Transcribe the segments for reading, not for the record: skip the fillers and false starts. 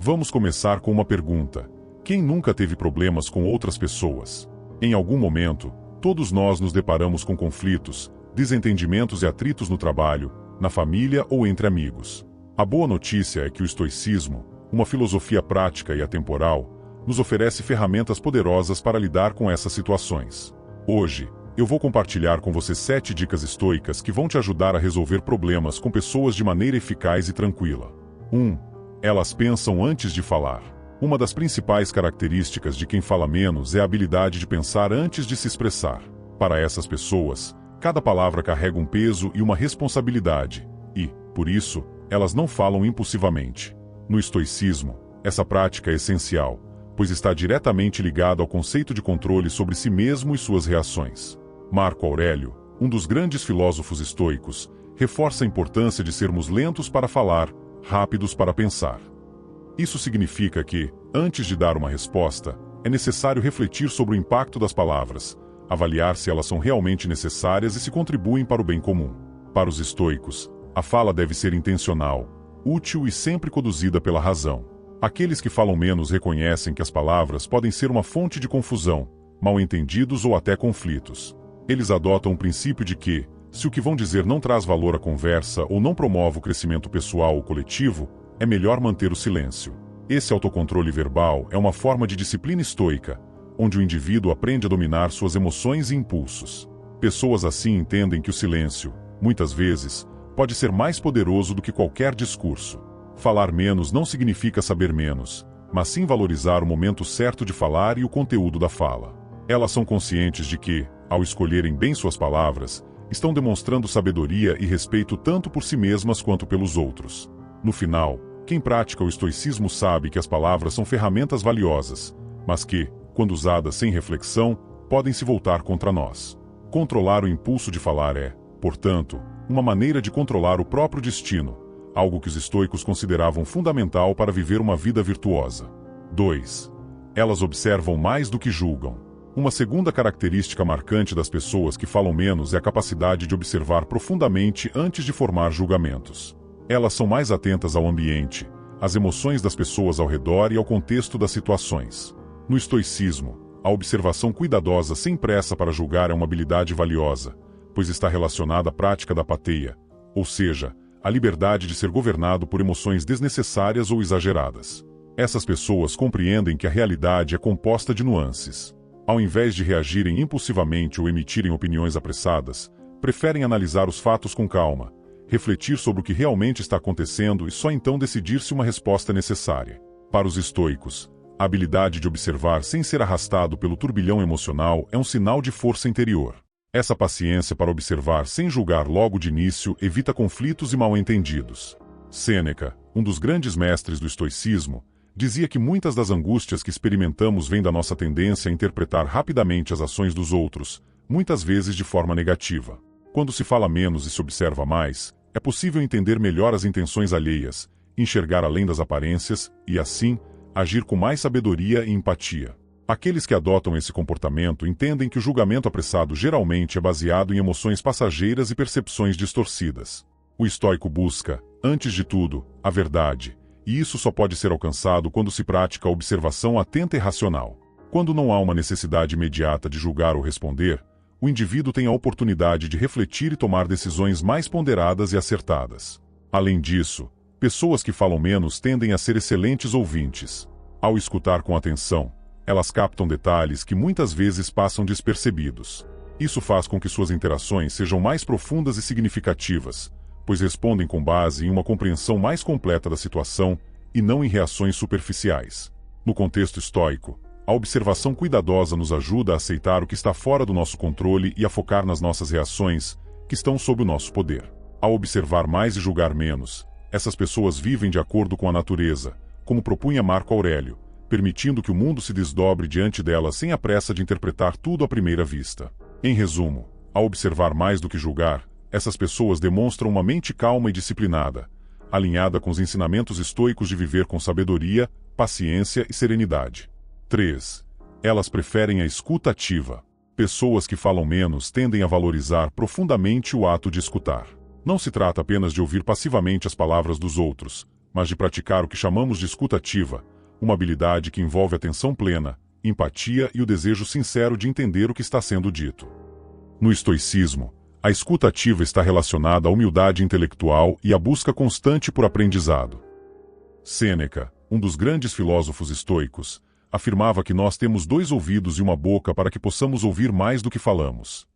Vamos começar com uma pergunta. Quem nunca teve problemas com outras pessoas? Em algum momento, todos nós nos deparamos com conflitos, desentendimentos e atritos no trabalho, na família ou entre amigos. A boa notícia é que o estoicismo, uma filosofia prática e atemporal, nos oferece ferramentas poderosas para lidar com essas situações. Hoje, eu vou compartilhar com você 7 dicas estoicas que vão te ajudar a resolver problemas com pessoas de maneira eficaz e tranquila. 1. Elas pensam antes de falar. Uma das principais características de quem fala menos é a habilidade de pensar antes de se expressar. Para essas pessoas, cada palavra carrega um peso e uma responsabilidade, e, por isso, elas não falam impulsivamente. No estoicismo, essa prática é essencial, pois está diretamente ligada ao conceito de controle sobre si mesmo e suas reações. Marco Aurélio, um dos grandes filósofos estoicos, reforça a importância de sermos lentos para falar, rápidos para pensar. Isso significa que, antes de dar uma resposta, é necessário refletir sobre o impacto das palavras, avaliar se elas são realmente necessárias e se contribuem para o bem comum. Para os estoicos, a fala deve ser intencional, útil e sempre conduzida pela razão. Aqueles que falam menos reconhecem que as palavras podem ser uma fonte de confusão, mal-entendidos ou até conflitos. Eles adotam o princípio de que, se o que vão dizer não traz valor à conversa ou não promove o crescimento pessoal ou coletivo, é melhor manter o silêncio. Esse autocontrole verbal é uma forma de disciplina estoica, onde o indivíduo aprende a dominar suas emoções e impulsos. Pessoas assim entendem que o silêncio, muitas vezes, pode ser mais poderoso do que qualquer discurso. Falar menos não significa saber menos, mas sim valorizar o momento certo de falar e o conteúdo da fala. Elas são conscientes de que, ao escolherem bem suas palavras, estão demonstrando sabedoria e respeito tanto por si mesmas quanto pelos outros. No final, quem pratica o estoicismo sabe que as palavras são ferramentas valiosas, mas que, quando usadas sem reflexão, podem se voltar contra nós. Controlar o impulso de falar é, portanto, uma maneira de controlar o próprio destino, algo que os estoicos consideravam fundamental para viver uma vida virtuosa. 2. Elas observam mais do que julgam. Uma segunda característica marcante das pessoas que falam menos é a capacidade de observar profundamente antes de formar julgamentos. Elas são mais atentas ao ambiente, às emoções das pessoas ao redor e ao contexto das situações. No estoicismo, a observação cuidadosa sem pressa para julgar é uma habilidade valiosa, pois está relacionada à prática da apatheia, ou seja, a liberdade de ser governado por emoções desnecessárias ou exageradas. Essas pessoas compreendem que a realidade é composta de nuances. Ao invés de reagirem impulsivamente ou emitirem opiniões apressadas, preferem analisar os fatos com calma, refletir sobre o que realmente está acontecendo e só então decidir se uma resposta é necessária. Para os estoicos, a habilidade de observar sem ser arrastado pelo turbilhão emocional é um sinal de força interior. Essa paciência para observar sem julgar logo de início evita conflitos e mal-entendidos. Sêneca, um dos grandes mestres do estoicismo, dizia que muitas das angústias que experimentamos vêm da nossa tendência a interpretar rapidamente as ações dos outros, muitas vezes de forma negativa. Quando se fala menos e se observa mais, é possível entender melhor as intenções alheias, enxergar além das aparências e, assim, agir com mais sabedoria e empatia. Aqueles que adotam esse comportamento entendem que o julgamento apressado geralmente é baseado em emoções passageiras e percepções distorcidas. O estoico busca, antes de tudo, a verdade, e isso só pode ser alcançado quando se pratica a observação atenta e racional. Quando não há uma necessidade imediata de julgar ou responder, o indivíduo tem a oportunidade de refletir e tomar decisões mais ponderadas e acertadas. Além disso, pessoas que falam menos tendem a ser excelentes ouvintes. Ao escutar com atenção, elas captam detalhes que muitas vezes passam despercebidos. Isso faz com que suas interações sejam mais profundas e significativas, pois respondem com base em uma compreensão mais completa da situação e não em reações superficiais. No contexto estoico, a observação cuidadosa nos ajuda a aceitar o que está fora do nosso controle e a focar nas nossas reações, que estão sob o nosso poder. Ao observar mais e julgar menos, essas pessoas vivem de acordo com a natureza, como propunha Marco Aurélio, permitindo que o mundo se desdobre diante delas sem a pressa de interpretar tudo à primeira vista. Em resumo, ao observar mais do que julgar, essas pessoas demonstram uma mente calma e disciplinada, alinhada com os ensinamentos estoicos de viver com sabedoria, paciência e serenidade. 3. Elas preferem a escuta ativa. Pessoas que falam menos tendem a valorizar profundamente o ato de escutar. Não se trata apenas de ouvir passivamente as palavras dos outros, mas de praticar o que chamamos de escuta ativa, uma habilidade que envolve atenção plena, empatia e o desejo sincero de entender o que está sendo dito. No estoicismo, a escuta ativa está relacionada à humildade intelectual e à busca constante por aprendizado. Sêneca, um dos grandes filósofos estoicos, afirmava que nós temos 2 ouvidos e uma boca para que possamos ouvir mais do que falamos.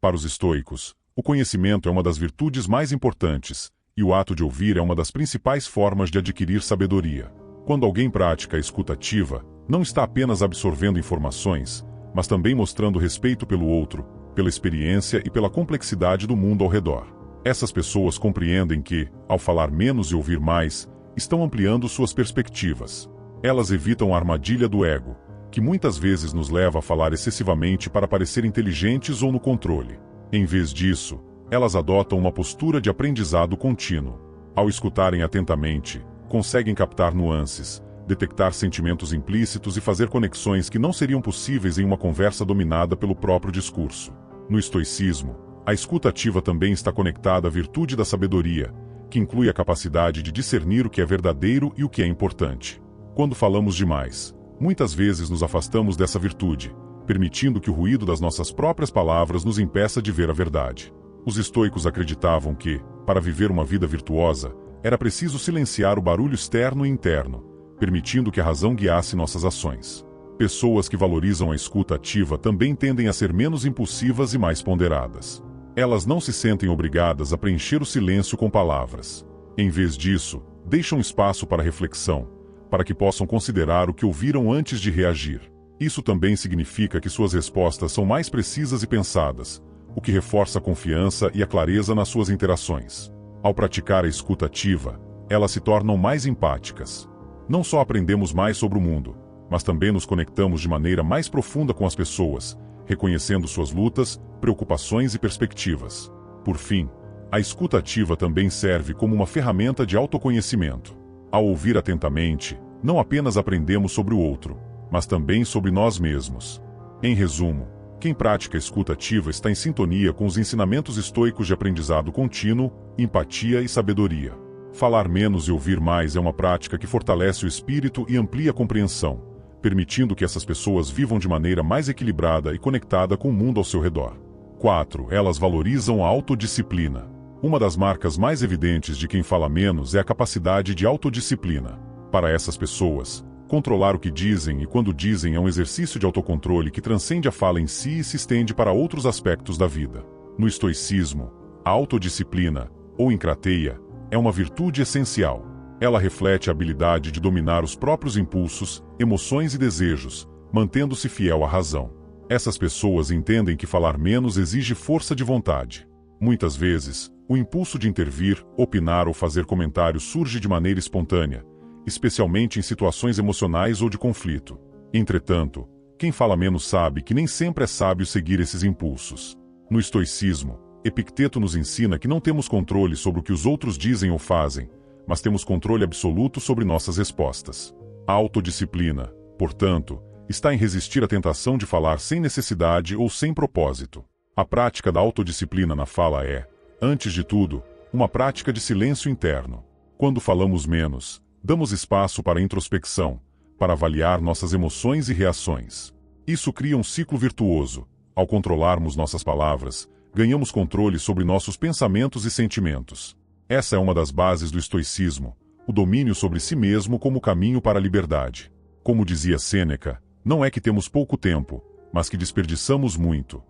Para os estoicos, o conhecimento é uma das virtudes mais importantes, e o ato de ouvir é uma das principais formas de adquirir sabedoria. Quando alguém pratica a escuta ativa, não está apenas absorvendo informações, mas também mostrando respeito pelo outro, pela experiência e pela complexidade do mundo ao redor. Essas pessoas compreendem que, ao falar menos e ouvir mais, estão ampliando suas perspectivas. Elas evitam a armadilha do ego, que muitas vezes nos leva a falar excessivamente para parecer inteligentes ou no controle. Em vez disso, elas adotam uma postura de aprendizado contínuo. Ao escutarem atentamente, conseguem captar nuances, detectar sentimentos implícitos e fazer conexões que não seriam possíveis em uma conversa dominada pelo próprio discurso. No estoicismo, a escuta ativa também está conectada à virtude da sabedoria, que inclui a capacidade de discernir o que é verdadeiro e o que é importante. Quando falamos demais, muitas vezes nos afastamos dessa virtude, permitindo que o ruído das nossas próprias palavras nos impeça de ver a verdade. Os estoicos acreditavam que, para viver uma vida virtuosa, era preciso silenciar o barulho externo e interno, permitindo que a razão guiasse nossas ações. Pessoas que valorizam a escuta ativa também tendem a ser menos impulsivas e mais ponderadas. Elas não se sentem obrigadas a preencher o silêncio com palavras. Em vez disso, deixam espaço para reflexão, para que possam considerar o que ouviram antes de reagir. Isso também significa que suas respostas são mais precisas e pensadas, o que reforça a confiança e a clareza nas suas interações. Ao praticar a escuta ativa, elas se tornam mais empáticas. Não só aprendemos mais sobre o mundo, mas também nos conectamos de maneira mais profunda com as pessoas, reconhecendo suas lutas, preocupações e perspectivas. Por fim, a escuta ativa também serve como uma ferramenta de autoconhecimento. Ao ouvir atentamente, não apenas aprendemos sobre o outro, mas também sobre nós mesmos. Em resumo, quem pratica a escuta ativa está em sintonia com os ensinamentos estoicos de aprendizado contínuo, empatia e sabedoria. Falar menos e ouvir mais é uma prática que fortalece o espírito e amplia a compreensão, permitindo que essas pessoas vivam de maneira mais equilibrada e conectada com o mundo ao seu redor. 4. Elas valorizam a autodisciplina. Uma das marcas mais evidentes de quem fala menos é a capacidade de autodisciplina. Para essas pessoas, controlar o que dizem e quando dizem é um exercício de autocontrole que transcende a fala em si e se estende para outros aspectos da vida. No estoicismo, a autodisciplina, ou encrateia, é uma virtude essencial. Ela reflete a habilidade de dominar os próprios impulsos, emoções e desejos, mantendo-se fiel à razão. Essas pessoas entendem que falar menos exige força de vontade. Muitas vezes, o impulso de intervir, opinar ou fazer comentários surge de maneira espontânea, especialmente em situações emocionais ou de conflito. Entretanto, quem fala menos sabe que nem sempre é sábio seguir esses impulsos. No estoicismo, Epicteto nos ensina que não temos controle sobre o que os outros dizem ou fazem, mas temos controle absoluto sobre nossas respostas. A autodisciplina, portanto, está em resistir à tentação de falar sem necessidade ou sem propósito. A prática da autodisciplina na fala é, antes de tudo, uma prática de silêncio interno. Quando falamos menos, damos espaço para a introspecção, para avaliar nossas emoções e reações. Isso cria um ciclo virtuoso. Ao controlarmos nossas palavras, ganhamos controle sobre nossos pensamentos e sentimentos. Essa é uma das bases do estoicismo, o domínio sobre si mesmo como caminho para a liberdade. Como dizia Sêneca, não é que temos pouco tempo, mas que desperdiçamos muito.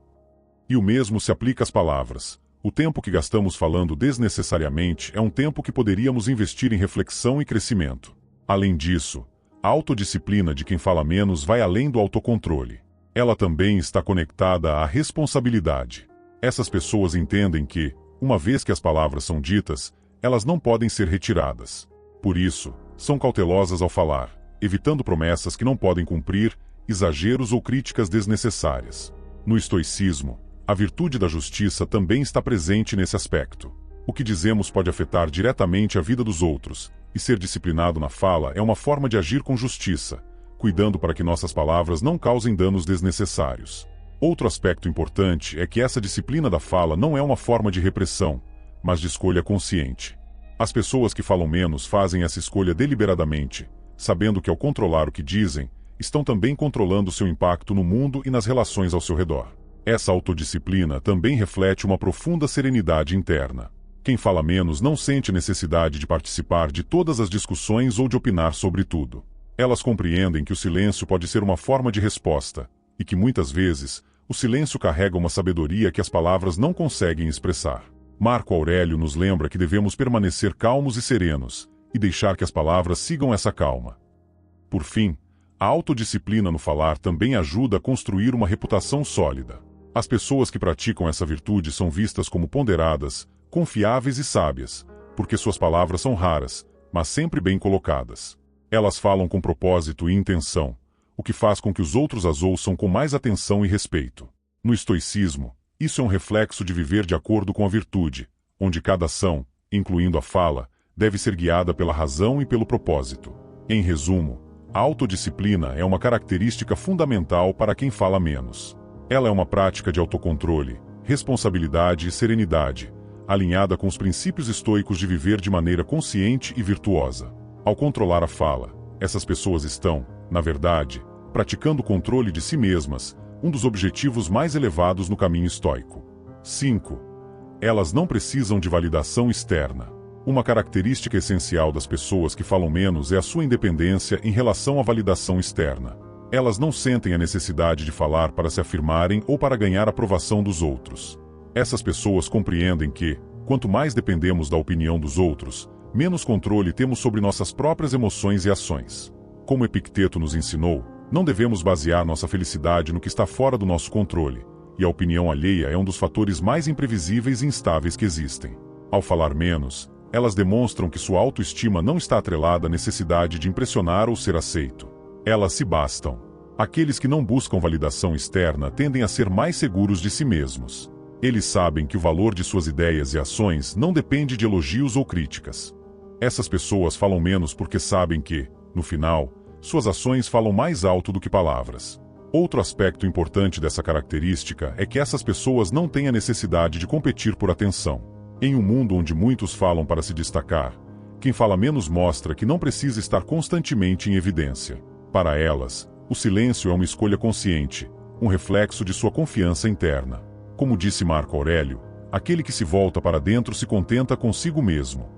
E o mesmo se aplica às palavras. O tempo que gastamos falando desnecessariamente é um tempo que poderíamos investir em reflexão e crescimento. Além disso, a autodisciplina de quem fala menos vai além do autocontrole. Ela também está conectada à responsabilidade. Essas pessoas entendem que, uma vez que as palavras são ditas, elas não podem ser retiradas. Por isso, são cautelosas ao falar, evitando promessas que não podem cumprir, exageros ou críticas desnecessárias. No estoicismo, a virtude da justiça também está presente nesse aspecto. O que dizemos pode afetar diretamente a vida dos outros, e ser disciplinado na fala é uma forma de agir com justiça, cuidando para que nossas palavras não causem danos desnecessários. Outro aspecto importante é que essa disciplina da fala não é uma forma de repressão, mas de escolha consciente. As pessoas que falam menos fazem essa escolha deliberadamente, sabendo que ao controlar o que dizem, estão também controlando seu impacto no mundo e nas relações ao seu redor. Essa autodisciplina também reflete uma profunda serenidade interna. Quem fala menos não sente necessidade de participar de todas as discussões ou de opinar sobre tudo. Elas compreendem que o silêncio pode ser uma forma de resposta, e que muitas vezes, o silêncio carrega uma sabedoria que as palavras não conseguem expressar. Marco Aurélio nos lembra que devemos permanecer calmos e serenos, e deixar que as palavras sigam essa calma. Por fim, a autodisciplina no falar também ajuda a construir uma reputação sólida. As pessoas que praticam essa virtude são vistas como ponderadas, confiáveis e sábias, porque suas palavras são raras, mas sempre bem colocadas. Elas falam com propósito e intenção, o que faz com que os outros as ouçam com mais atenção e respeito. No estoicismo, isso é um reflexo de viver de acordo com a virtude, onde cada ação, incluindo a fala, deve ser guiada pela razão e pelo propósito. Em resumo, a autodisciplina é uma característica fundamental para quem fala menos. Ela é uma prática de autocontrole, responsabilidade e serenidade, alinhada com os princípios estoicos de viver de maneira consciente e virtuosa. Ao controlar a fala, essas pessoas estão, na verdade, praticando o controle de si mesmas, um dos objetivos mais elevados no caminho estoico. 5. Elas não precisam de validação externa. Uma característica essencial das pessoas que falam menos é a sua independência em relação à validação externa. Elas não sentem a necessidade de falar para se afirmarem ou para ganhar a aprovação dos outros. Essas pessoas compreendem que, quanto mais dependemos da opinião dos outros, menos controle temos sobre nossas próprias emoções e ações. Como Epicteto nos ensinou, não devemos basear nossa felicidade no que está fora do nosso controle, e a opinião alheia é um dos fatores mais imprevisíveis e instáveis que existem. Ao falar menos, elas demonstram que sua autoestima não está atrelada à necessidade de impressionar ou ser aceito. Elas se bastam. Aqueles que não buscam validação externa tendem a ser mais seguros de si mesmos. Eles sabem que o valor de suas ideias e ações não depende de elogios ou críticas. Essas pessoas falam menos porque sabem que, no final, suas ações falam mais alto do que palavras. Outro aspecto importante dessa característica é que essas pessoas não têm a necessidade de competir por atenção. Em um mundo onde muitos falam para se destacar, quem fala menos mostra que não precisa estar constantemente em evidência. Para elas, o silêncio é uma escolha consciente, um reflexo de sua confiança interna. Como disse Marco Aurélio, aquele que se volta para dentro se contenta consigo mesmo.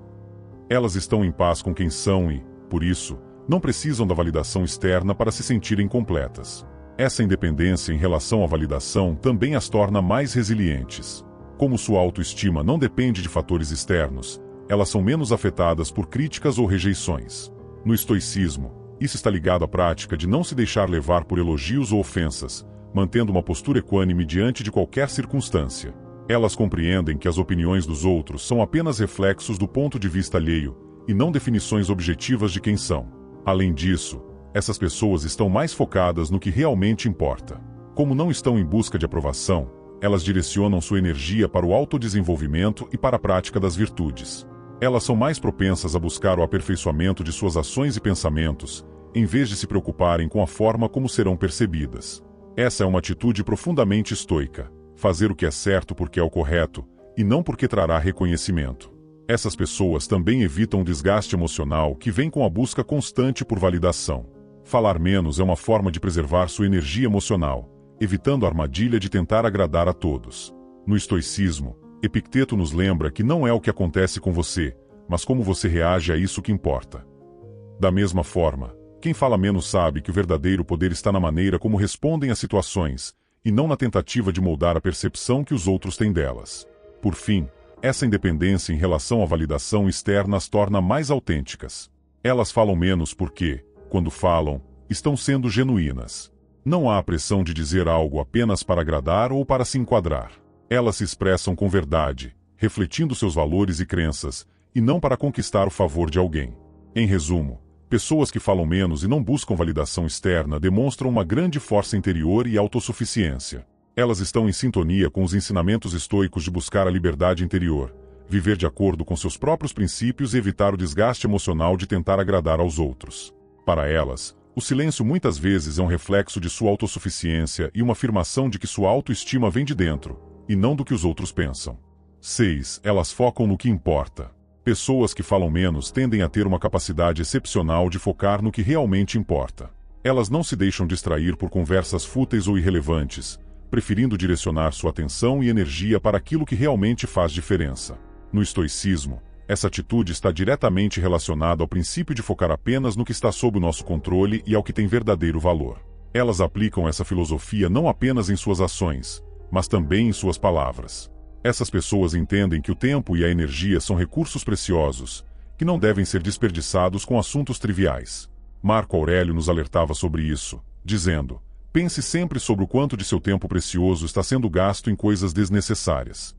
Elas estão em paz com quem são e, por isso, não precisam da validação externa para se sentirem completas. Essa independência em relação à validação também as torna mais resilientes. Como sua autoestima não depende de fatores externos, elas são menos afetadas por críticas ou rejeições. No estoicismo, isso está ligado à prática de não se deixar levar por elogios ou ofensas, mantendo uma postura equânime diante de qualquer circunstância. Elas compreendem que as opiniões dos outros são apenas reflexos do ponto de vista alheio, e não definições objetivas de quem são. Além disso, essas pessoas estão mais focadas no que realmente importa. Como não estão em busca de aprovação, elas direcionam sua energia para o autodesenvolvimento e para a prática das virtudes. Elas são mais propensas a buscar o aperfeiçoamento de suas ações e pensamentos, em vez de se preocuparem com a forma como serão percebidas. Essa é uma atitude profundamente estoica, fazer o que é certo porque é o correto, e não porque trará reconhecimento. Essas pessoas também evitam o desgaste emocional que vem com a busca constante por validação. Falar menos é uma forma de preservar sua energia emocional, evitando a armadilha de tentar agradar a todos. No estoicismo, Epicteto nos lembra que não é o que acontece com você, mas como você reage a isso que importa. Da mesma forma, quem fala menos sabe que o verdadeiro poder está na maneira como respondem às situações, e não na tentativa de moldar a percepção que os outros têm delas. Por fim, essa independência em relação à validação externa as torna mais autênticas. Elas falam menos porque, quando falam, estão sendo genuínas. Não há a pressão de dizer algo apenas para agradar ou para se enquadrar. Elas se expressam com verdade, refletindo seus valores e crenças, e não para conquistar o favor de alguém. Em resumo, pessoas que falam menos e não buscam validação externa demonstram uma grande força interior e autossuficiência. Elas estão em sintonia com os ensinamentos estoicos de buscar a liberdade interior, viver de acordo com seus próprios princípios e evitar o desgaste emocional de tentar agradar aos outros. Para elas, o silêncio muitas vezes é um reflexo de sua autossuficiência e uma afirmação de que sua autoestima vem de dentro, e não do que os outros pensam. 6. Elas focam no que importa. Pessoas que falam menos tendem a ter uma capacidade excepcional de focar no que realmente importa. Elas não se deixam distrair por conversas fúteis ou irrelevantes, preferindo direcionar sua atenção e energia para aquilo que realmente faz diferença. No estoicismo, essa atitude está diretamente relacionada ao princípio de focar apenas no que está sob o nosso controle e ao que tem verdadeiro valor. Elas aplicam essa filosofia não apenas em suas ações, mas também em suas palavras. Essas pessoas entendem que o tempo e a energia são recursos preciosos, que não devem ser desperdiçados com assuntos triviais. Marco Aurélio nos alertava sobre isso, dizendo: pense sempre sobre o quanto de seu tempo precioso está sendo gasto em coisas desnecessárias.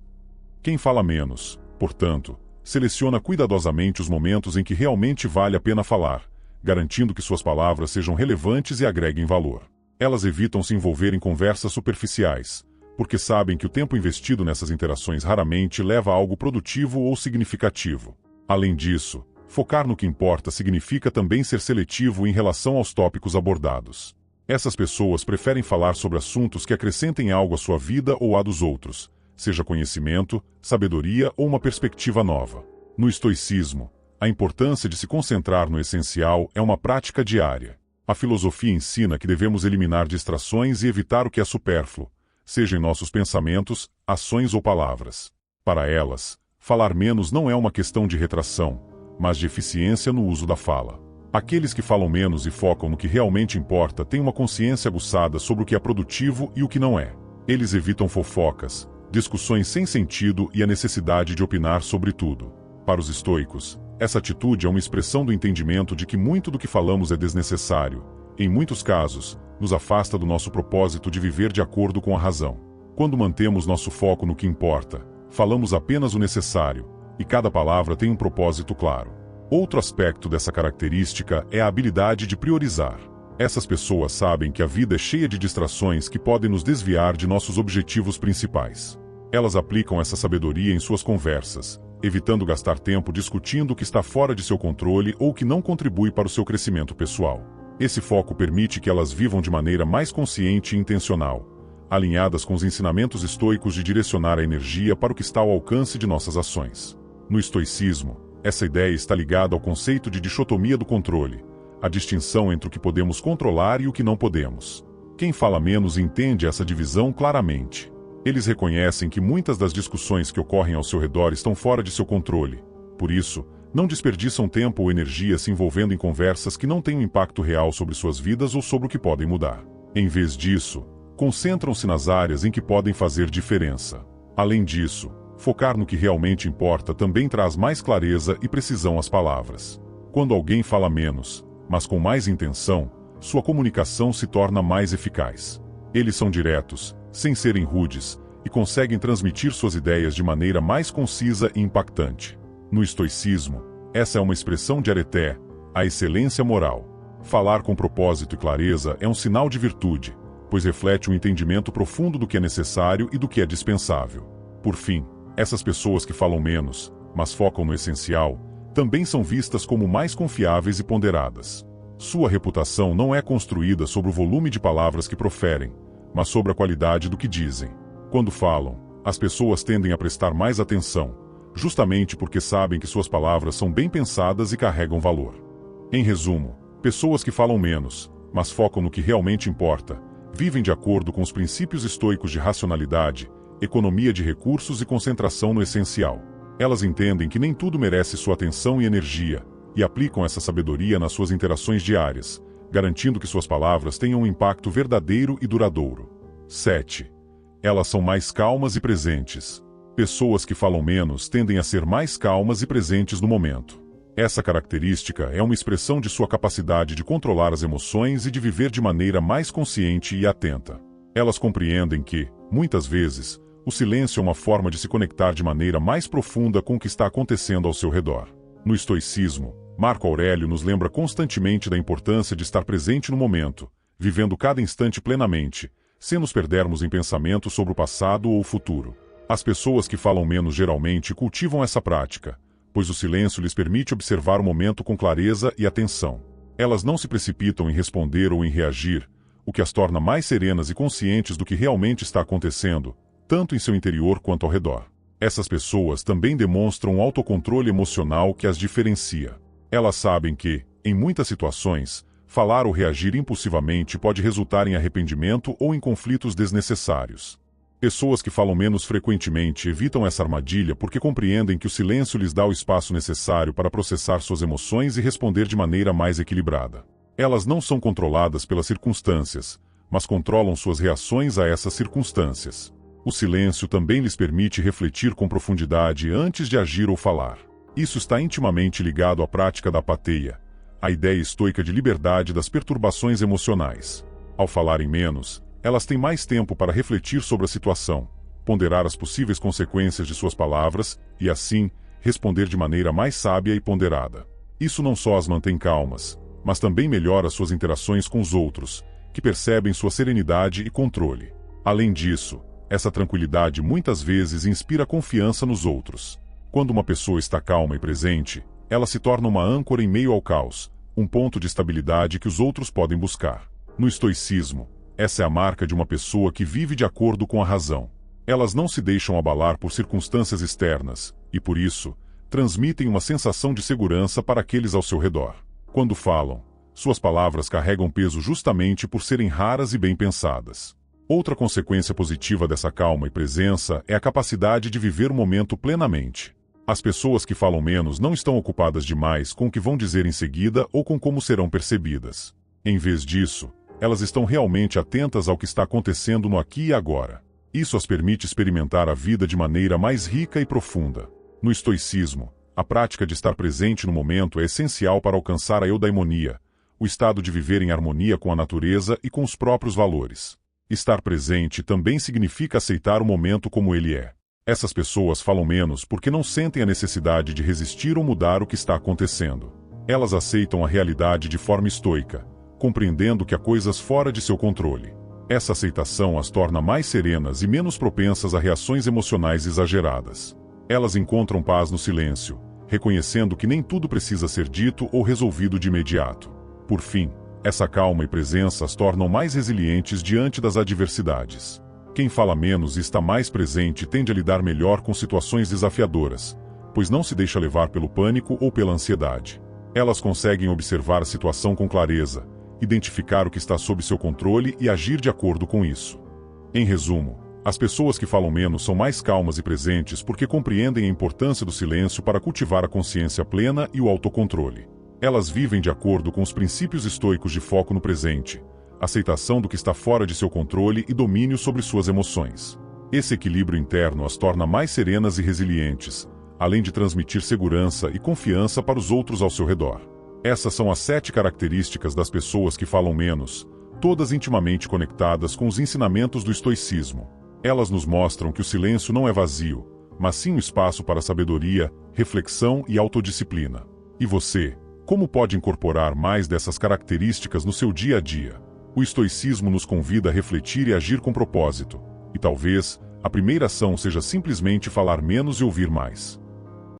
Quem fala menos, portanto, seleciona cuidadosamente os momentos em que realmente vale a pena falar, garantindo que suas palavras sejam relevantes e agreguem valor. Elas evitam se envolver em conversas superficiais, porque sabem que o tempo investido nessas interações raramente leva a algo produtivo ou significativo. Além disso, focar no que importa significa também ser seletivo em relação aos tópicos abordados. Essas pessoas preferem falar sobre assuntos que acrescentem algo à sua vida ou à dos outros, seja conhecimento, sabedoria ou uma perspectiva nova. No estoicismo, a importância de se concentrar no essencial é uma prática diária. A filosofia ensina que devemos eliminar distrações e evitar o que é supérfluo, seja em nossos pensamentos, ações ou palavras. Para elas, falar menos não é uma questão de retração, mas de eficiência no uso da fala. Aqueles que falam menos e focam no que realmente importa têm uma consciência aguçada sobre o que é produtivo e o que não é. Eles evitam fofocas, discussões sem sentido e a necessidade de opinar sobre tudo. Para os estoicos, essa atitude é uma expressão do entendimento de que muito do que falamos é desnecessário. Em muitos casos, nos afasta do nosso propósito de viver de acordo com a razão. Quando mantemos nosso foco no que importa, falamos apenas o necessário, e cada palavra tem um propósito claro. Outro aspecto dessa característica é a habilidade de priorizar. Essas pessoas sabem que a vida é cheia de distrações que podem nos desviar de nossos objetivos principais. Elas aplicam essa sabedoria em suas conversas, evitando gastar tempo discutindo o que está fora de seu controle ou que não contribui para o seu crescimento pessoal. Esse foco permite que elas vivam de maneira mais consciente e intencional, alinhadas com os ensinamentos estoicos de direcionar a energia para o que está ao alcance de nossas ações. No estoicismo, essa ideia está ligada ao conceito de dicotomia do controle, a distinção entre o que podemos controlar e o que não podemos. Quem fala menos entende essa divisão claramente. Eles reconhecem que muitas das discussões que ocorrem ao seu redor estão fora de seu controle. Por isso, não desperdiçam tempo ou energia se envolvendo em conversas que não têm um impacto real sobre suas vidas ou sobre o que podem mudar. Em vez disso, concentram-se nas áreas em que podem fazer diferença. Além disso, focar no que realmente importa também traz mais clareza e precisão às palavras. Quando alguém fala menos, mas com mais intenção, sua comunicação se torna mais eficaz. Eles são diretos, sem serem rudes, e conseguem transmitir suas ideias de maneira mais concisa e impactante. No estoicismo, essa é uma expressão de areté, a excelência moral. Falar com propósito e clareza é um sinal de virtude, pois reflete um entendimento profundo do que é necessário e do que é dispensável. Por fim, essas pessoas que falam menos, mas focam no essencial, também são vistas como mais confiáveis e ponderadas. Sua reputação não é construída sobre o volume de palavras que proferem, mas sobre a qualidade do que dizem. Quando falam, as pessoas tendem a prestar mais atenção, justamente porque sabem que suas palavras são bem pensadas e carregam valor. Em resumo, pessoas que falam menos, mas focam no que realmente importa, vivem de acordo com os princípios estoicos de racionalidade, economia de recursos e concentração no essencial. Elas entendem que nem tudo merece sua atenção e energia, e aplicam essa sabedoria nas suas interações diárias, garantindo que suas palavras tenham um impacto verdadeiro e duradouro. 7. Elas são mais calmas e presentes. Pessoas que falam menos tendem a ser mais calmas e presentes no momento. Essa característica é uma expressão de sua capacidade de controlar as emoções e de viver de maneira mais consciente e atenta. Elas compreendem que, muitas vezes, o silêncio é uma forma de se conectar de maneira mais profunda com o que está acontecendo ao seu redor. No estoicismo, Marco Aurélio nos lembra constantemente da importância de estar presente no momento, vivendo cada instante plenamente, sem nos perdermos em pensamentos sobre o passado ou o futuro. As pessoas que falam menos geralmente cultivam essa prática, pois o silêncio lhes permite observar o momento com clareza e atenção. Elas não se precipitam em responder ou em reagir, o que as torna mais serenas e conscientes do que realmente está acontecendo, tanto em seu interior quanto ao redor. Essas pessoas também demonstram um autocontrole emocional que as diferencia. Elas sabem que, em muitas situações, falar ou reagir impulsivamente pode resultar em arrependimento ou em conflitos desnecessários. Pessoas que falam menos frequentemente evitam essa armadilha porque compreendem que o silêncio lhes dá o espaço necessário para processar suas emoções e responder de maneira mais equilibrada. Elas não são controladas pelas circunstâncias, mas controlam suas reações a essas circunstâncias. O silêncio também lhes permite refletir com profundidade antes de agir ou falar. Isso está intimamente ligado à prática da apatheia, a ideia estoica de liberdade das perturbações emocionais. Ao falarem menos, elas têm mais tempo para refletir sobre a situação, ponderar as possíveis consequências de suas palavras e, assim, responder de maneira mais sábia e ponderada. Isso não só as mantém calmas, mas também melhora suas interações com os outros, que percebem sua serenidade e controle. Além disso, essa tranquilidade muitas vezes inspira confiança nos outros. Quando uma pessoa está calma e presente, ela se torna uma âncora em meio ao caos, um ponto de estabilidade que os outros podem buscar. No estoicismo, essa é a marca de uma pessoa que vive de acordo com a razão. Elas não se deixam abalar por circunstâncias externas, e por isso, transmitem uma sensação de segurança para aqueles ao seu redor. Quando falam, suas palavras carregam peso justamente por serem raras e bem pensadas. Outra consequência positiva dessa calma e presença é a capacidade de viver o momento plenamente. As pessoas que falam menos não estão ocupadas demais com o que vão dizer em seguida ou com como serão percebidas. Em vez disso, elas estão realmente atentas ao que está acontecendo no aqui e agora. Isso as permite experimentar a vida de maneira mais rica e profunda. No estoicismo, a prática de estar presente no momento é essencial para alcançar a eudaimonia, o estado de viver em harmonia com a natureza e com os próprios valores. Estar presente também significa aceitar o momento como ele é. Essas pessoas falam menos porque não sentem a necessidade de resistir ou mudar o que está acontecendo. Elas aceitam a realidade de forma estoica, compreendendo que há coisas fora de seu controle. Essa aceitação as torna mais serenas e menos propensas a reações emocionais exageradas. Elas encontram paz no silêncio, reconhecendo que nem tudo precisa ser dito ou resolvido de imediato. Por fim, essa calma e presença as tornam mais resilientes diante das adversidades. Quem fala menos e está mais presente tende a lidar melhor com situações desafiadoras, pois não se deixa levar pelo pânico ou pela ansiedade. Elas conseguem observar a situação com clareza, identificar o que está sob seu controle e agir de acordo com isso. Em resumo, as pessoas que falam menos são mais calmas e presentes porque compreendem a importância do silêncio para cultivar a consciência plena e o autocontrole. Elas vivem de acordo com os princípios estoicos de foco no presente, aceitação do que está fora de seu controle e domínio sobre suas emoções. Esse equilíbrio interno as torna mais serenas e resilientes, além de transmitir segurança e confiança para os outros ao seu redor. Essas são as 7 características das pessoas que falam menos, todas intimamente conectadas com os ensinamentos do estoicismo. Elas nos mostram que o silêncio não é vazio, mas sim um espaço para sabedoria, reflexão e autodisciplina. E você, como pode incorporar mais dessas características no seu dia a dia? O estoicismo nos convida a refletir e agir com propósito. E talvez, a primeira ação seja simplesmente falar menos e ouvir mais.